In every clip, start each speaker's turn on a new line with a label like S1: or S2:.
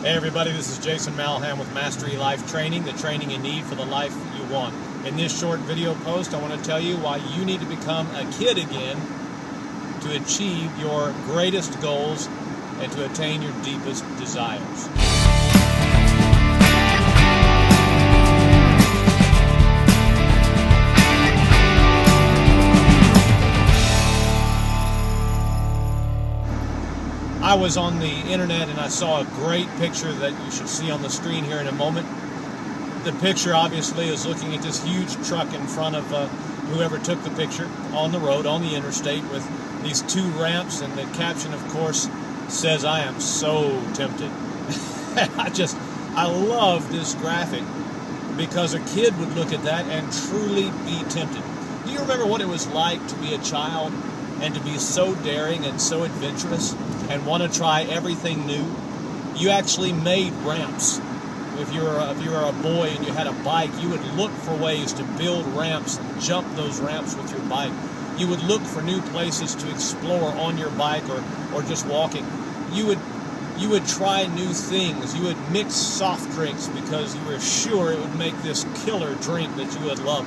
S1: Hey everybody, this is Jason Malham with Mastery Life Training, the training you need for the life you want. In this short video post, I want to tell you why you need to become a kid again to achieve your greatest goals and to attain your deepest desires. I was on the internet and I saw a great picture that you should see on the screen here in a moment. The picture obviously is looking at this huge truck in front of whoever took the picture on the road, on the interstate, with these two ramps, and the caption, of course, says, "I am so tempted." I love this graphic because a kid would look at that and truly be tempted. Do you remember what it was like to be a child and to be so daring and so adventurous and want to try everything new? You actually made ramps. If you were a boy and you had a bike, you would look for ways to build ramps and jump those ramps with your bike. You would look for new places to explore on your bike or just walking. You would try new things. You would mix soft drinks because you were sure it would make this killer drink that you would love.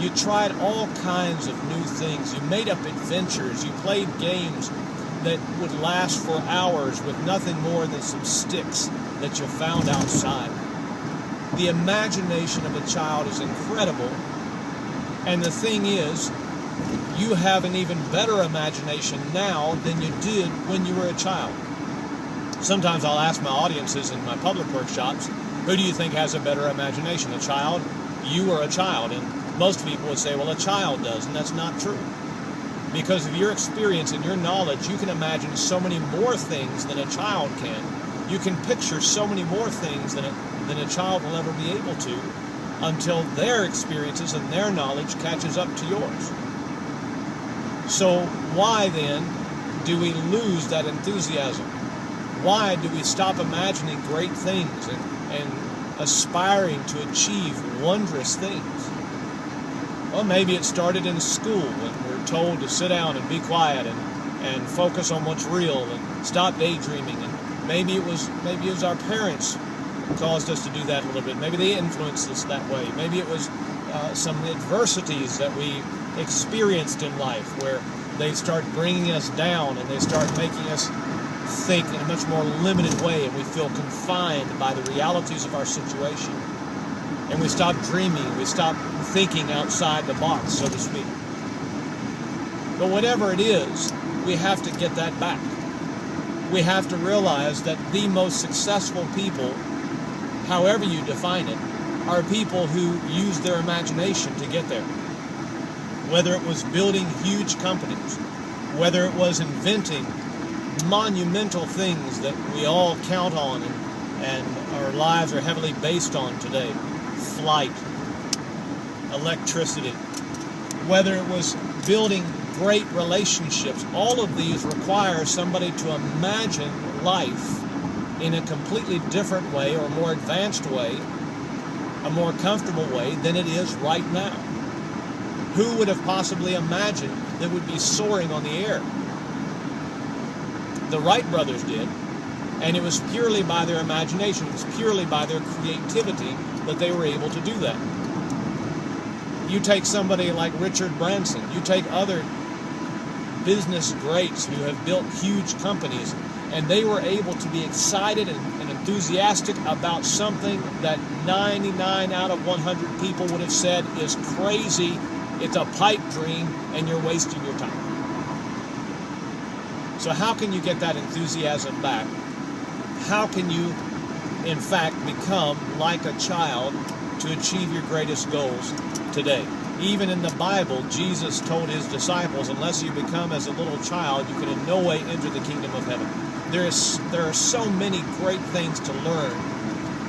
S1: You tried all kinds of new things. You made up adventures. You played games that would last for hours with nothing more than some sticks that you found outside. The imagination of a child is incredible, and the thing is, you have an even better imagination now than you did when you were a child. Sometimes I'll ask my audiences in my public workshops, who do you think has a better imagination, a child, you, or a child? And most people would say, well, a child does, and that's not true. Because of your experience and your knowledge, you can imagine so many more things than a child can. You can picture so many more things than a child will ever be able to until their experiences and their knowledge catches up to yours. So why then do we lose that enthusiasm? Why do we stop imagining great things and aspiring to achieve wondrous things? Well, maybe it started in school when we're told to sit down and be quiet and focus on what's real and stop daydreaming. And maybe it was our parents who caused us to do that a little bit. Maybe they influenced us that way. Maybe it was some adversities that we experienced in life where they start bringing us down and they start making us think in a much more limited way, and we feel confined by the realities of our situation. And we stop dreaming, we stop thinking outside the box, so to speak. But whatever it is, we have to get that back. We have to realize that the most successful people, however you define it, are people who use their imagination to get there. Whether it was building huge companies, whether it was inventing monumental things that we all count on and our lives are heavily based on today. Flight, electricity, whether it was building great relationships, all of these require somebody to imagine life in a completely different way, or a more advanced way, a more comfortable way than it is right now. Who would have possibly imagined that we'd be soaring on the air? The Wright brothers did, and it was purely by their imagination, it was purely by their creativity that they were able to do that. You take somebody like Richard Branson, you take other business greats who have built huge companies, and they were able to be excited and enthusiastic about something that 99 out of 100 people would have said is crazy, it's a pipe dream, and you're wasting your time. So how can you get that enthusiasm back? How can you, in fact, become like a child to achieve your greatest goals today? Even in the Bible, Jesus told his disciples, unless you become as a little child, you can in no way enter the kingdom of heaven. There are so many great things to learn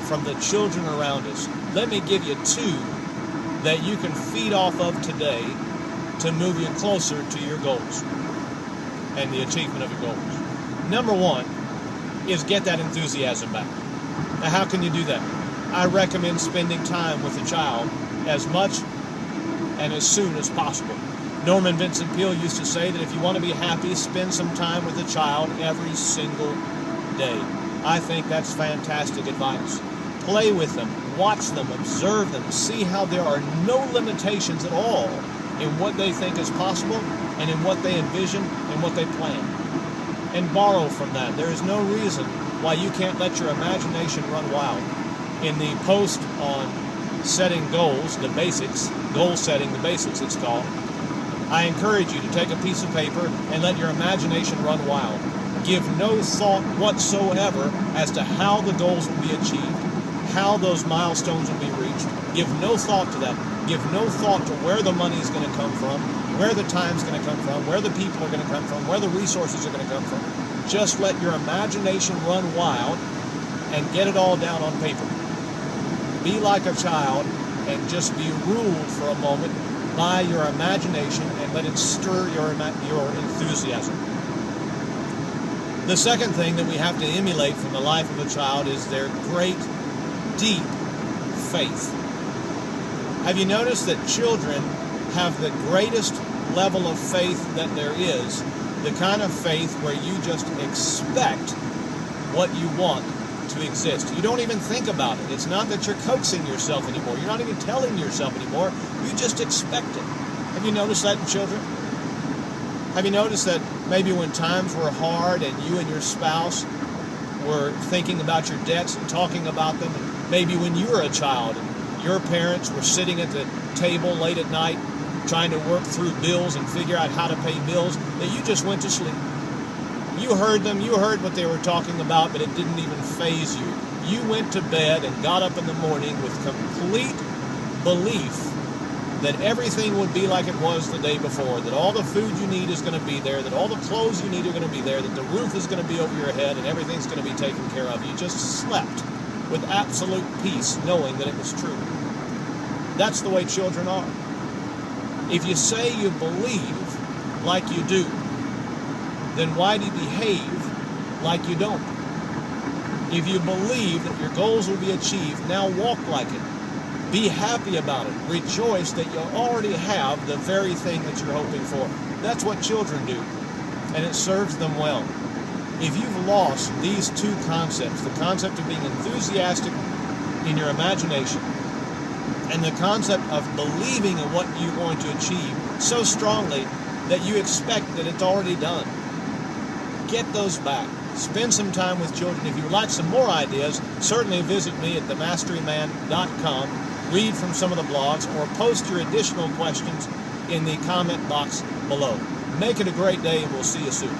S1: from the children around us. Let me give you two that you can feed off of today to move you closer to your goals and the achievement of your goals. Number one is get that enthusiasm back. Now, how can you do that? I recommend spending time with a child as much and as soon as possible. Norman Vincent Peale used to say that if you want to be happy, spend some time with a child every single day. I think that's fantastic advice. Play with them, watch them, observe them, see how there are no limitations at all in what they think is possible and in what they envision and what they plan. And borrow from that. There is no reason why you can't let your imagination run wild. In the post on setting goals, the basics, goal setting, the basics it's called, I encourage you to take a piece of paper and let your imagination run wild. Give no thought whatsoever as to how the goals will be achieved, how those milestones will be reached. Give no thought to that. Give no thought to where the money is going to come from, where the time is going to come from, where the people are going to come from, where the resources are going to come from. Just let your imagination run wild and get it all down on paper. Be like a child and just be ruled for a moment by your imagination and let it stir your enthusiasm. The second thing that we have to emulate from the life of a child is their great, deep faith. Have you noticed that children have the greatest level of faith that there is, the kind of faith where you just expect what you want to exist. You don't even think about it. It's not that you're coaxing yourself anymore. You're not even telling yourself anymore. You just expect it. Have you noticed that in children? Have you noticed that maybe when times were hard and you and your spouse were thinking about your debts and talking about them, and maybe when you were a child and your parents were sitting at the table late at night trying to work through bills and figure out how to pay bills, that you just went to sleep. You heard them, you heard what they were talking about, but it didn't even faze you. You went to bed and got up in the morning with complete belief that everything would be like it was the day before, that all the food you need is going to be there, that all the clothes you need are going to be there, that the roof is going to be over your head, and everything's going to be taken care of. You just slept with absolute peace, knowing that it was true. That's the way children are. If you say you believe like you do, then why do you behave like you don't? If you believe that your goals will be achieved, now walk like it. Be happy about it. Rejoice that you already have the very thing that you're hoping for. That's what children do, and it serves them well. If you've lost these two concepts, the concept of being enthusiastic in your imagination and the concept of believing in what you're going to achieve so strongly that you expect that it's already done, get those back. Spend some time with children. If you would like some more ideas, certainly visit me at themasteryman.com, read from some of the blogs, or post your additional questions in the comment box below. Make it a great day, and we'll see you soon.